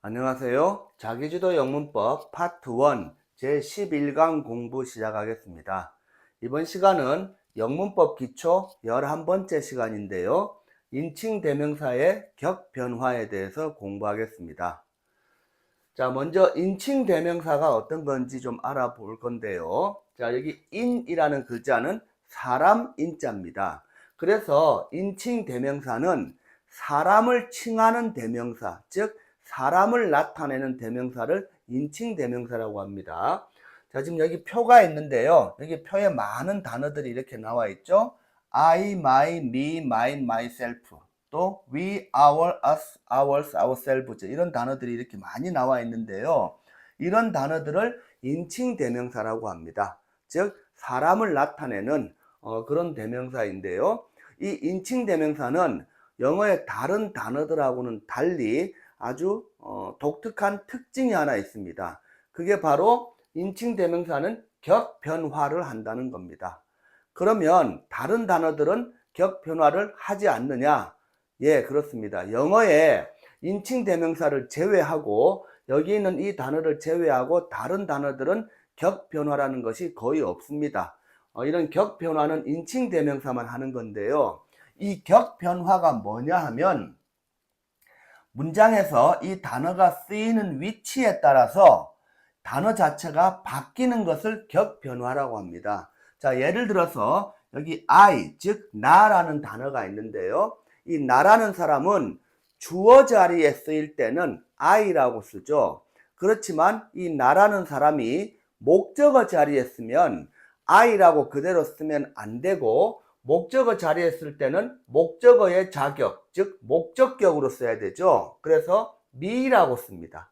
안녕하세요. 자기주도 영문법 파트 1 제11강 공부 시작하겠습니다. 이번 시간은 영문법 기초 11번째 시간인데요. 인칭 대명사의 격변화에 대해서 공부하겠습니다. 자, 먼저 인칭 대명사가 어떤 건지 좀 알아볼 건데요. 자, 여기 인이라는 글자는 사람 인자입니다. 그래서 인칭 대명사는 사람을 칭하는 대명사, 즉 사람을 나타내는 대명사를 인칭 대명사라고 합니다. 자, 지금 여기 표가 있는데요. 여기 표에 많은 단어들이 이렇게 나와 있죠. I, my, me, mine, myself. 또 we, our, us, ours, ourselves 이런 단어들이 이렇게 많이 나와 있는데요. 이런 단어들을 인칭 대명사라고 합니다. 즉 사람을 나타내는 그런 대명사인데요. 이 인칭 대명사는 영어의 다른 단어들하고는 달리 아주 독특한 특징이 하나 있습니다. 그게 바로 인칭 대명사는 격변화를 한다는 겁니다. 그러면 다른 단어들은 격변화를 하지 않느냐? 예, 그렇습니다. 영어에 인칭 대명사를 제외하고 여기 있는 이 단어를 제외하고 다른 단어들은 격변화라는 것이 거의 없습니다. 이런 격변화는 인칭 대명사만 하는 건데요. 이 격변화가 뭐냐 하면 문장에서 이 단어가 쓰이는 위치에 따라서 단어 자체가 바뀌는 것을 격변화라고 합니다. 자, 예를 들어서 여기 I, 즉 나라는 단어가 있는데요. 이 나라는 사람은 주어 자리에 쓰일 때는 I라고 쓰죠. 그렇지만 이 나라는 사람이 목적어 자리에 쓰면 I라고 그대로 쓰면 안 되고 목적어 자리에 쓸 때는 목적어의 자격, 즉 목적격으로 써야 되죠. 그래서 me라고 씁니다.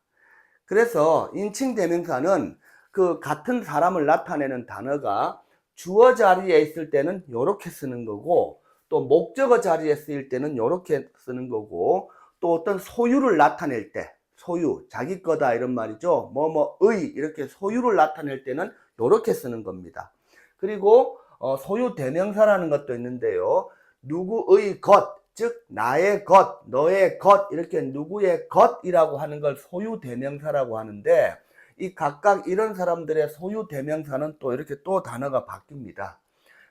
그래서 인칭 대명사는 그 같은 사람을 나타내는 단어가 주어 자리에 있을 때는 이렇게 쓰는 거고 또 목적어 자리에 쓰일 때는 이렇게 쓰는 거고 또 어떤 소유를 나타낼 때 소유, 자기 거다 이런 말이죠. 뭐뭐의 이렇게 소유를 나타낼 때는 이렇게 쓰는 겁니다. 그리고 소유 대명사라는 것도 있는데요. 누구의 것, 즉 나의 것, 너의 것 이렇게 누구의 것이라고 하는 걸 소유 대명사라고 하는데 이 각각 이런 사람들의 소유 대명사는 또 이렇게 또 단어가 바뀝니다.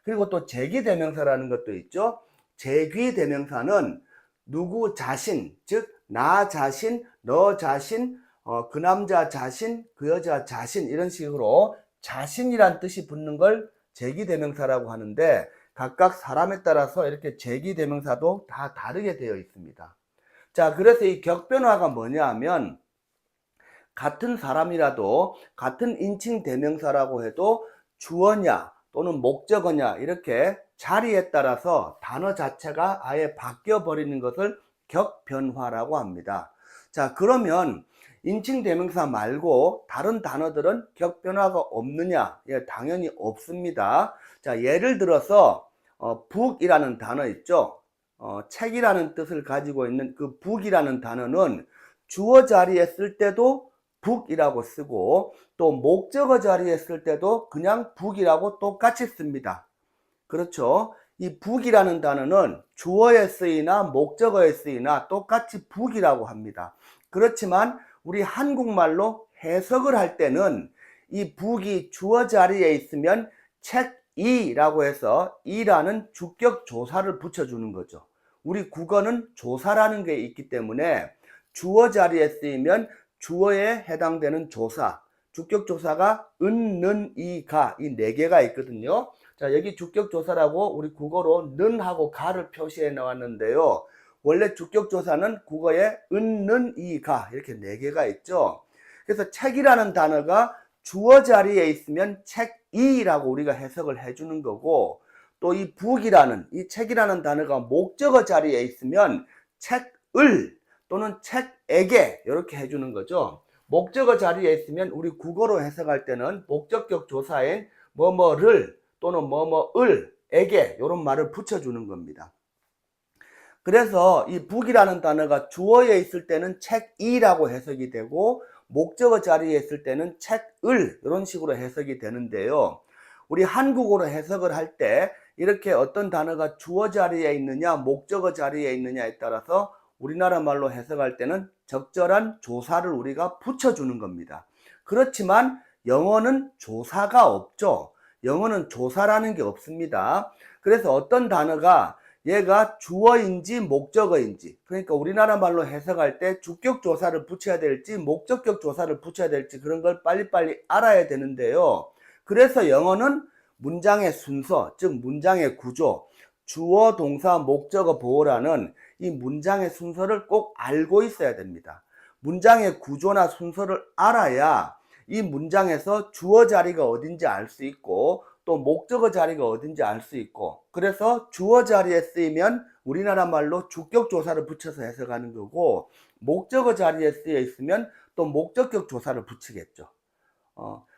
그리고 또 제기 대명사라는 것도 있죠. 제귀 대명사는 누구 자신, 즉 나 자신, 너 자신, 그 남자 자신, 그 여자 자신 이런 식으로 자신이란 뜻이 붙는 걸 제기 대명사라고 하는데 각각 사람에 따라서 이렇게 제기 대명사도 다 다르게 되어 있습니다. 자, 그래서 이 격변화가 뭐냐 하면 같은 사람이라도 같은 인칭 대명사라고 해도 주어냐 또는 목적어냐 이렇게 자리에 따라서 단어 자체가 아예 바뀌어 버리는 것을 격변화라고 합니다. 자, 그러면 인칭 대명사 말고 다른 단어들은 격변화가 없느냐? 예, 당연히 없습니다. 자, 예를 들어서 북이라는 단어 있죠. 책이라는 뜻을 가지고 있는 그 북이라는 단어는 주어 자리에 쓸 때도 북이라고 쓰고 또 목적어 자리에 쓸 때도 그냥 북이라고 똑같이 씁니다. 그렇죠? 이 북이라는 단어는 주어에 쓰이나 목적어에 쓰이나 똑같이 북이라고 합니다. 그렇지만 우리 한국말로 해석을 할 때는 이 북이 주어 자리에 있으면 책이라고 해서 이라는 주격 조사를 붙여주는 거죠. 우리 국어는 조사라는 게 있기 때문에 주어 자리에 쓰이면 주어에 해당되는 조사, 주격 조사가 은, 는, 이, 가 이 네 개가 있거든요. 자, 여기 주격 조사라고 우리 국어로 는하고 가를 표시해 나왔는데요. 원래 주격 조사는 국어에 은, 는, 이, 가 이렇게 네 개가 있죠. 그래서 책이라는 단어가 주어 자리에 있으면 책이라고 우리가 해석을 해주는 거고 또 이 북이라는 이 책이라는 단어가 목적어 자리에 있으면 책을 또는 책에게 이렇게 해주는 거죠. 목적어 자리에 있으면 우리 국어로 해석할 때는 목적격 조사인 뭐뭐를 또는 뭐뭐을 에게 이런 말을 붙여주는 겁니다. 그래서 이 북이라는 단어가 주어에 있을 때는 책이라고 해석이 되고 목적어 자리에 있을 때는 책을 이런 식으로 해석이 되는데요. 우리 한국어로 해석을 할 때 이렇게 어떤 단어가 주어 자리에 있느냐 목적어 자리에 있느냐에 따라서 우리나라 말로 해석할 때는 적절한 조사를 우리가 붙여주는 겁니다. 그렇지만 영어는 조사가 없죠. 영어는 조사라는 게 없습니다. 그래서 어떤 단어가 얘가 주어인지 목적어인지, 그러니까 우리나라 말로 해석할 때 주격 조사를 붙여야 될지 목적격 조사를 붙여야 될지 그런 걸 빨리빨리 알아야 되는데요. 그래서 영어는 문장의 순서, 즉 문장의 구조, 주어, 동사, 목적어, 보어라는 이 문장의 순서를 꼭 알고 있어야 됩니다. 문장의 구조나 순서를 알아야 이 문장에서 주어 자리가 어딘지 알 수 있고 또 목적어 자리가 어딘지 알 수 있고, 그래서 주어 자리에 쓰이면 우리나라 말로 주격 조사를 붙여서 해석하는 거고, 목적어 자리에 쓰여 있으면 또 목적격 조사를 붙이겠죠.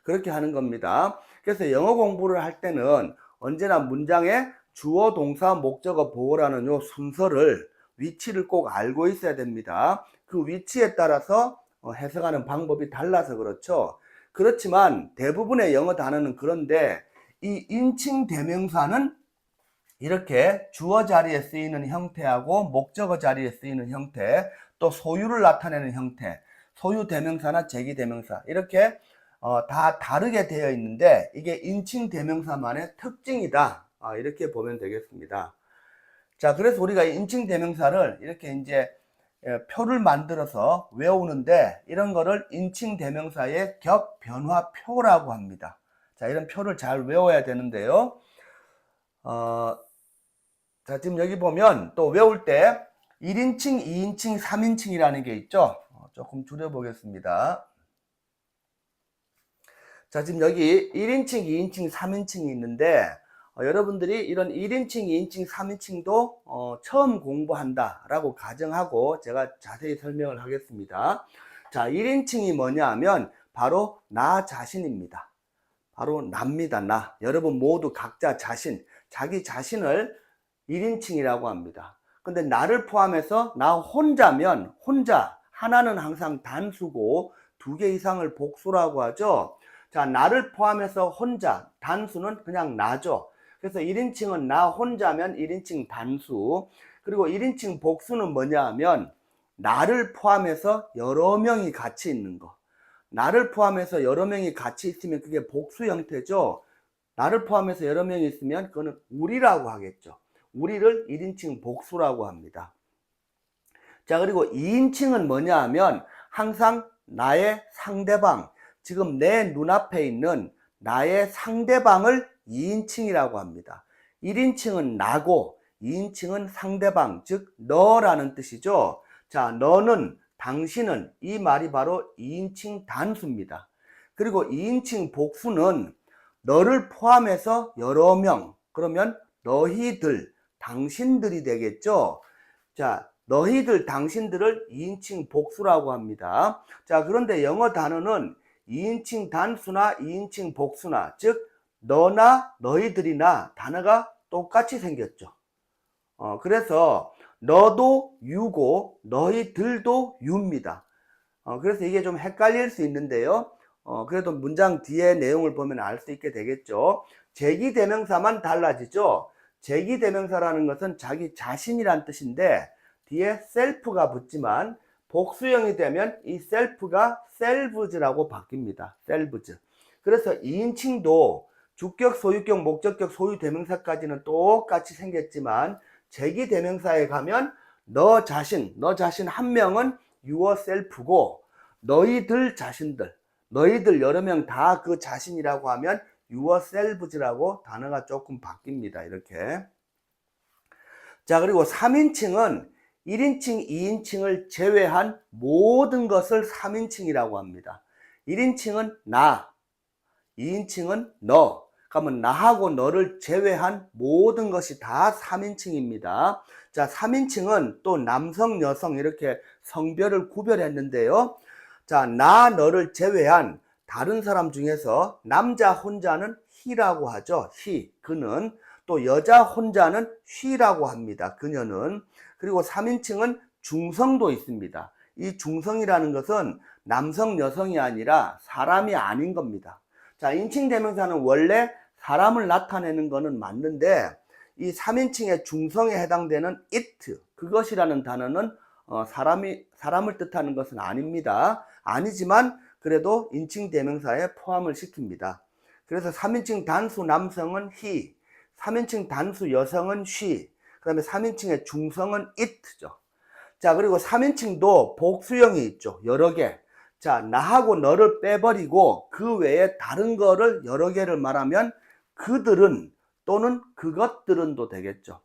그렇게 하는 겁니다. 그래서 영어 공부를 할 때는 언제나 문장의 주어, 동사, 목적어, 보어라는 요 순서를, 위치를 꼭 알고 있어야 됩니다. 그 위치에 따라서 해석하는 방법이 달라서 그렇죠. 그렇지만 대부분의 영어 단어는 그런데 이 인칭 대명사는 이렇게 주어 자리에 쓰이는 형태하고 목적어 자리에 쓰이는 형태, 또 소유를 나타내는 형태, 소유 대명사나 제기 대명사, 이렇게 다 다르게 되어 있는데 이게 인칭 대명사만의 특징이다. 이렇게 보면 되겠습니다. 자, 그래서 우리가 인칭 대명사를 이렇게 이제 표를 만들어서 외우는데 이런 거를 인칭 대명사의 격 변화표라고 합니다. 자, 이런 표를 잘 외워야 되는데요. 자, 지금 여기 보면 또 외울 때 1인칭, 2인칭, 3인칭이라는 게 있죠. 조금 줄여보겠습니다. 자, 지금 여기 1인칭, 2인칭, 3인칭이 있는데 여러분들이 이런 1인칭, 2인칭, 3인칭도 처음 공부한다 라고 가정하고 제가 자세히 설명을 하겠습니다. 자, 1인칭이 뭐냐 하면 바로 나 자신입니다. 바로 나입니다. 나. 여러분 모두 각자 자신, 자기 자신을 1인칭이라고 합니다. 근데 나를 포함해서 나 혼자면 혼자, 하나는 항상 단수고 두 개 이상을 복수라고 하죠. 자, 나를 포함해서 혼자, 단수는 그냥 나죠. 그래서 1인칭은 나 혼자면 1인칭 단수. 그리고 1인칭 복수는 뭐냐 하면 나를 포함해서 여러 명이 같이 있는 거. 나를 포함해서 여러 명이 같이 있으면 그게 복수 형태죠. 나를 포함해서 여러 명이 있으면 그거는 우리라고 하겠죠. 우리를 1인칭 복수라고 합니다. 자, 그리고 2인칭은 뭐냐 하면 항상 나의 상대방, 지금 내 눈앞에 있는 나의 상대방을 2인칭이라고 합니다. 1인칭은 나고 2인칭은 상대방, 즉 너라는 뜻이죠. 자, 너는, 당신은, 이 말이 바로 2인칭 단수입니다. 그리고 2인칭 복수는 너를 포함해서 여러 명, 그러면 너희들, 당신들이 되겠죠. 자, 너희들, 당신들을 2인칭 복수라고 합니다. 자, 그런데 영어 단어는 2인칭 단수나 2인칭 복수나, 즉 너나 너희들이나 단어가 똑같이 생겼죠. 그래서 너도 유고 너희들도 유입니다. 그래서 이게 좀 헷갈릴 수 있는데요. 그래도 문장 뒤에 내용을 보면 알 수 있게 되겠죠. 제기대명사만 달라지죠. 제기대명사라는 것은 자기 자신이란 뜻인데 뒤에 셀프가 붙지만 복수형이 되면 이 셀프가 셀브즈라고 바뀝니다. 셀브즈. 그래서 2인칭도 주격, 소유격, 목적격, 소유 대명사까지는 똑같이 생겼지만 제기대명사에 가면 너 자신 한 명은 yourself고 너희들 자신들, 너희들 여러 명 다 그 자신이라고 하면 yourselves라고 단어가 조금 바뀝니다. 이렇게. 자, 그리고 3인칭은 1인칭, 2인칭을 제외한 모든 것을 3인칭이라고 합니다. 1인칭은 나, 2인칭은 너. 그러면 나하고 너를 제외한 모든 것이 다 3인칭입니다. 자, 3인칭은 또 남성, 여성 이렇게 성별을 구별했는데요. 자, 나, 너를 제외한 다른 사람 중에서 남자 혼자는 he라고 하죠. he, 그는. 또 여자 혼자는 she라고 합니다. 그녀는. 그리고 3인칭은 중성도 있습니다. 이 중성이라는 것은 남성, 여성이 아니라 사람이 아닌 겁니다. 자, 인칭 대명사는 원래 사람을 나타내는 거는 맞는데 이 3인칭의 중성에 해당되는 it, 그것이라는 단어는 사람을 뜻하는 것은 아닙니다. 아니지만 그래도 인칭 대명사에 포함을 시킵니다. 그래서 3인칭 단수 남성은 he, 3인칭 단수 여성은 she, 그 다음에 3인칭의 중성은 it죠. 자, 그리고 3인칭도 복수형이 있죠. 여러 개. 자, 나하고 너를 빼버리고 그 외에 다른 거를 여러 개를 말하면 그들은 또는 그것들은도 되겠죠.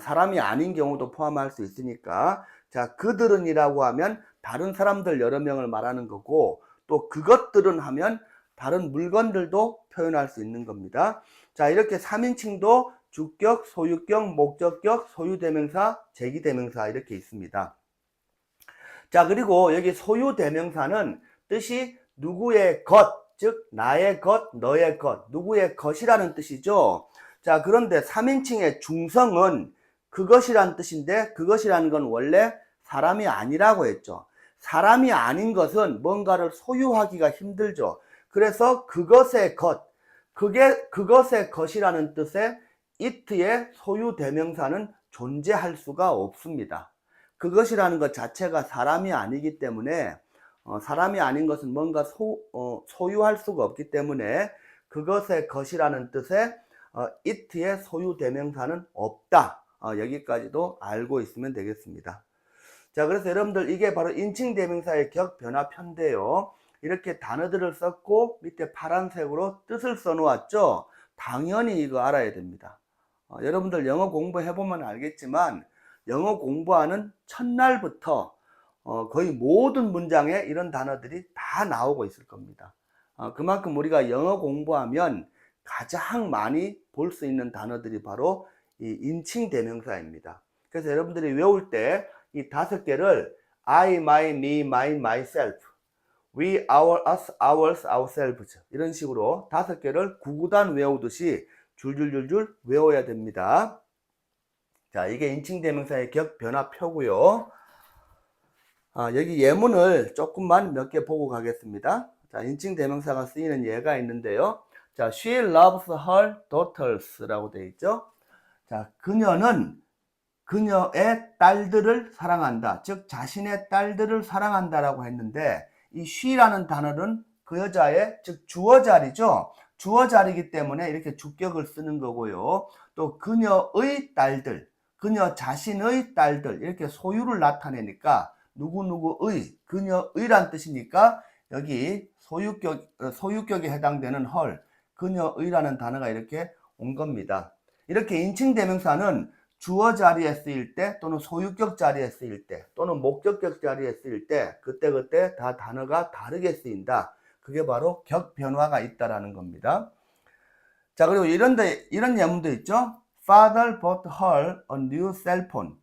사람이 아닌 경우도 포함할 수 있으니까. 자, 그들은 이라고 하면 다른 사람들 여러 명을 말하는 거고, 또 그것들은 하면 다른 물건들도 표현할 수 있는 겁니다. 자, 이렇게 3인칭도 주격, 소유격, 목적격, 소유대명사, 제기대명사 이렇게 있습니다. 자, 그리고 여기 소유대명사는 뜻이 누구의 것, 즉 나의 것, 너의 것, 누구의 것이라는 뜻이죠. 자, 그런데 3인칭의 중성은 그것이란 뜻인데 그것이라는 건 원래 사람이 아니라고 했죠. 사람이 아닌 것은 뭔가를 소유하기가 힘들죠. 그래서 그것의 것, 그것의 것이라는 뜻의 it의 소유 대명사는 존재할 수가 없습니다. 그것이라는 것 자체가 사람이 아니기 때문에 사람이 아닌 것은 뭔가 소유할 수가 없기 때문에 그것의 것이라는 뜻의 it의 소유 대명사는 없다. 여기까지도 알고 있으면 되겠습니다. 자, 그래서 여러분들 이게 바로 인칭 대명사의 격변화표인데요. 이렇게 단어들을 썼고 밑에 파란색으로 뜻을 써놓았죠. 당연히 이거 알아야 됩니다. 여러분들 영어 공부해보면 알겠지만 영어 공부하는 첫날부터 거의 모든 문장에 이런 단어들이 다 나오고 있을 겁니다. 그만큼 우리가 영어 공부하면 가장 많이 볼 수 있는 단어들이 바로 이 인칭 대명사입니다. 그래서 여러분들이 외울 때 이 5개를 I, my, me, mine, myself, we, our, us, ours, ourselves 이런 식으로 5개를 구구단 외우듯이 줄줄줄줄 외워야 됩니다. 자, 이게 인칭 대명사의 격변화표고요. 여기 예문을 조금만 몇 개 보고 가겠습니다. 자, 인칭 대명사가 쓰이는 예가 있는데요. 자, she loves her daughters 라고 되어 있죠. 자, 그녀는 그녀의 딸들을 사랑한다. 즉 자신의 딸들을 사랑한다라고 했는데 이 she라는 단어는 그 여자의 즉 주어 자리죠. 주어 자리이기 때문에 이렇게 주격을 쓰는 거고요. 또 그녀의 딸들, 그녀 자신의 딸들 이렇게 소유를 나타내니까 누구누구의, 그녀의란 뜻이니까 여기 소유격에 해당되는 her, 그녀의라는 단어가 이렇게 온 겁니다. 이렇게 인칭 대명사는 주어 자리에 쓰일 때 또는 소유격 자리에 쓰일 때 또는 목적격 자리에 쓰일 때 그때그때 다 단어가 다르게 쓰인다. 그게 바로 격 변화가 있다라는 겁니다. 자, 그리고 이런 예문도 있죠. Father bought her a new cell phone.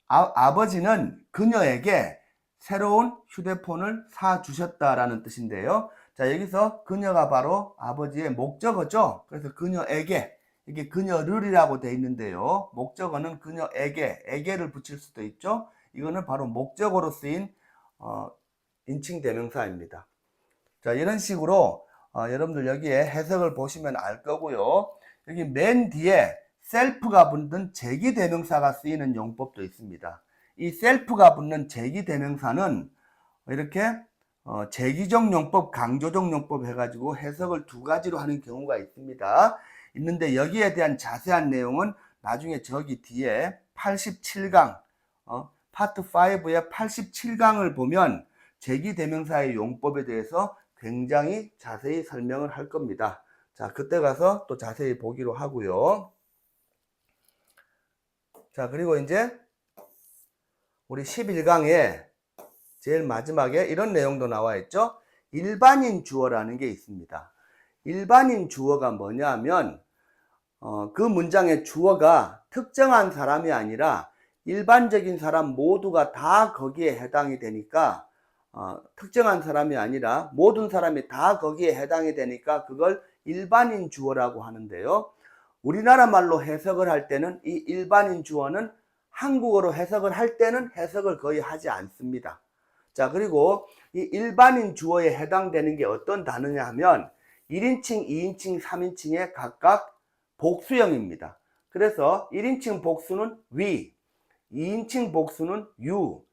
아버지는 그녀에게 새로운 휴대폰을 사주셨다라는 뜻인데요. 자, 여기서 그녀가 바로 아버지의 목적어죠. 그래서 그녀에게 이게 그녀를이라고 되어 있는데요. 목적어는 그녀에게를 붙일 수도 있죠. 이거는 바로 목적어로 쓰인 인칭 대명사입니다. 자, 이런 식으로 여러분들 여기에 해석을 보시면 알 거고요. 여기 맨 뒤에 셀프가 붙는 제기 대명사가 쓰이는 용법도 있습니다. 이 셀프가 붙는 제기 대명사는 이렇게 제기적 용법, 강조적 용법 해가지고 해석을 2가지로 하는 경우가 있는데 여기에 대한 자세한 내용은 나중에 저기 뒤에 87강 파트 5의 87강을 보면 제기대명사의 용법에 대해서 굉장히 자세히 설명을 할 겁니다. 자, 그때 가서 또 자세히 보기로 하고요. 자, 그리고 이제 우리 11강에 제일 마지막에 이런 내용도 나와 있죠. 일반인 주어라는 게 있습니다. 일반인 주어가 뭐냐면 그 문장의 주어가 특정한 사람이 아니라 일반적인 사람 모두가 다 거기에 해당이 되니까 특정한 사람이 아니라 모든 사람이 다 거기에 해당이 되니까 그걸 일반인 주어라고 하는데요. 우리나라 말로 해석을 할 때는 이 일반인 주어는 한국어로 해석을 할 때는 해석을 거의 하지 않습니다. 자, 그리고 이 일반인 주어에 해당되는 게 어떤 단어냐 하면 1인칭, 2인칭, 3인칭의 각각 복수형입니다. 그래서 1인칭 복수는 we, 2인칭 복수는 you,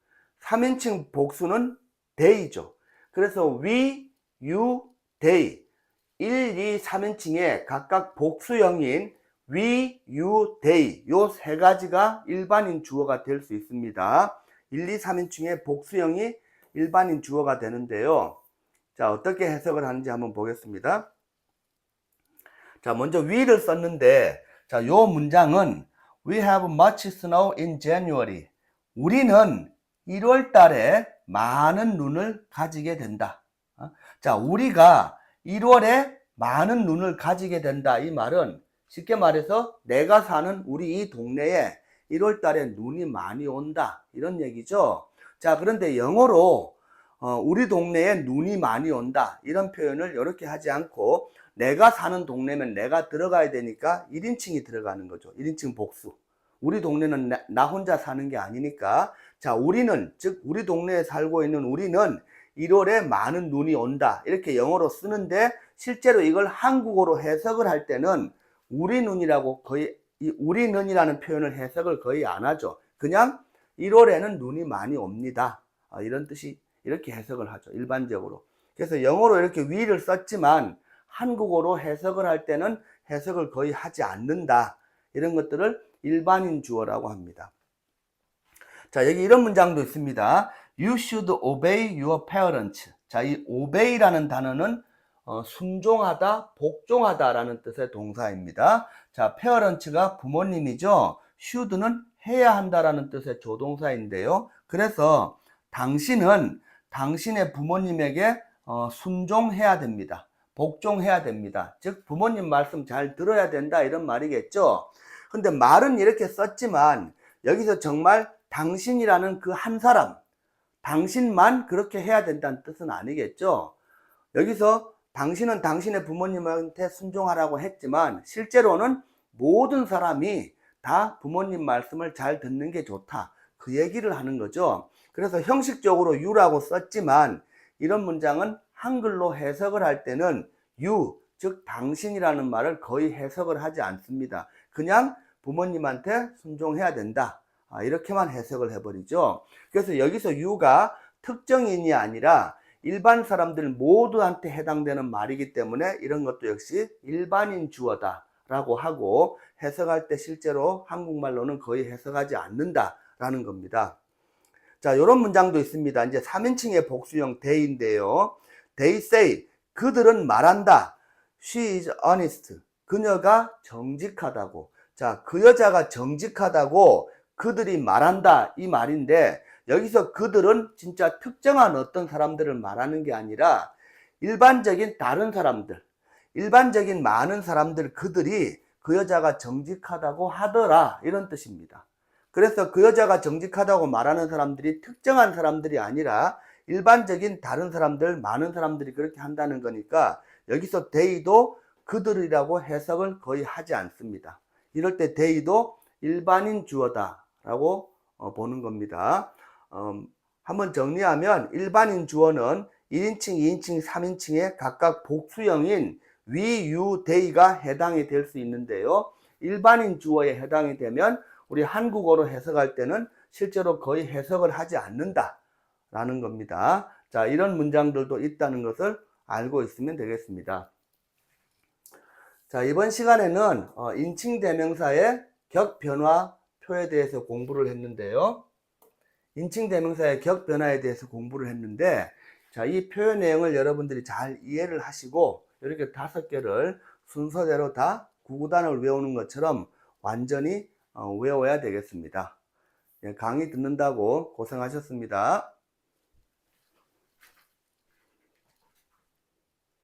3인칭 복수는 they죠. 그래서 we, you, they 1, 2, 3인칭의 각각 복수형인 we, you, they 요 세 가지가 일반인 주어가 될 수 있습니다. 1, 2, 3인칭의 복수형이 일반인 주어가 되는데요. 자, 어떻게 해석을 하는지 한번 보겠습니다. 자, 먼저 we를 썼는데, 자, 요 문장은 We have much snow in January. 우리는 1월 달에 많은 눈을 가지게 된다. 자, 우리가 1월에 많은 눈을 가지게 된다. 이 말은 쉽게 말해서 내가 사는 우리 이 동네에 1월 달에 눈이 많이 온다. 이런 얘기죠. 자, 그런데 영어로 우리 동네에 눈이 많이 온다. 이런 표현을 이렇게 하지 않고 내가 사는 동네면 내가 들어가야 되니까 1인칭이 들어가는 거죠. 1인칭 복수. 우리 동네는 나 혼자 사는 게 아니니까 자, 우리는 즉 우리 동네에 살고 있는 우리는 1월에 많은 눈이 온다. 이렇게 영어로 쓰는데 실제로 이걸 한국어로 해석을 할 때는 우리는이라고 거의 우리는이라는 표현을 해석을 거의 안 하죠. 그냥 1월에는 눈이 많이 옵니다. 이런 뜻이 이렇게 해석을 하죠. 일반적으로. 그래서 영어로 이렇게 we를 썼지만 한국어로 해석을 할 때는 해석을 거의 하지 않는다. 이런 것들을 일반인 주어라고 합니다. 자, 여기 이런 문장도 있습니다. You should obey your parents. 자, 이 obey라는 단어는 순종하다, 복종하다라는 뜻의 동사입니다. 자, parents가 부모님이죠. should는 해야 한다라는 뜻의 조동사인데요. 그래서 당신은 당신의 부모님에게 순종해야 됩니다. 복종해야 됩니다. 즉 부모님 말씀 잘 들어야 된다 이런 말이겠죠. 근데 말은 이렇게 썼지만 여기서 정말 당신이라는 그 한 사람, 당신만 그렇게 해야 된다는 뜻은 아니겠죠. 여기서 당신은 당신의 부모님한테 순종하라고 했지만 실제로는 모든 사람이 다 부모님 말씀을 잘 듣는 게 좋다. 그 얘기를 하는 거죠. 그래서 형식적으로 you라고 썼지만 이런 문장은 한글로 해석을 할 때는 you, 즉 당신이라는 말을 거의 해석을 하지 않습니다. 그냥 부모님한테 순종해야 된다. 이렇게만 해석을 해버리죠. 그래서 여기서 you가 특정인이 아니라 일반 사람들 모두한테 해당되는 말이기 때문에 이런 것도 역시 일반인 주어다 라고 하고 해석할 때 실제로 한국말로는 거의 해석하지 않는다라는 겁니다. 자, 이런 문장도 있습니다. 이제 3인칭의 복수형 they인데요. They say, 그들은 말한다. She is honest. 그녀가 정직하다고. 자, 그 여자가 정직하다고 그들이 말한다. 이 말인데 여기서 그들은 진짜 특정한 어떤 사람들을 말하는 게 아니라 일반적인 다른 사람들, 일반적인 많은 사람들 그들이 그 여자가 정직하다고 하더라. 이런 뜻입니다. 그래서 그 여자가 정직하다고 말하는 사람들이 특정한 사람들이 아니라 일반적인 다른 사람들, 많은 사람들이 그렇게 한다는 거니까 여기서 they도 그들이라고 해석을 거의 하지 않습니다. 이럴 때 they도 일반인 주어다 라고 보는 겁니다. 한번 정리하면 일반인 주어는 1인칭, 2인칭, 3인칭의 각각 복수형인 we, you, they가 해당이 될 수 있는데요. 일반인 주어에 해당이 되면 우리 한국어로 해석할 때는 실제로 거의 해석을 하지 않는다 라는 겁니다. 자, 이런 문장들도 있다는 것을 알고 있으면 되겠습니다. 자, 이번 시간에는 인칭 대명사의 격변화 표에 대해서 공부를 했는데요. 인칭 대명사의 격변화에 대해서 공부를 했는데 자, 이 표현 내용을 여러분들이 잘 이해를 하시고 이렇게 5개를 순서대로 다 구구단을 외우는 것처럼 완전히 외워야 되겠습니다. 강의 듣는다고 고생하셨습니다.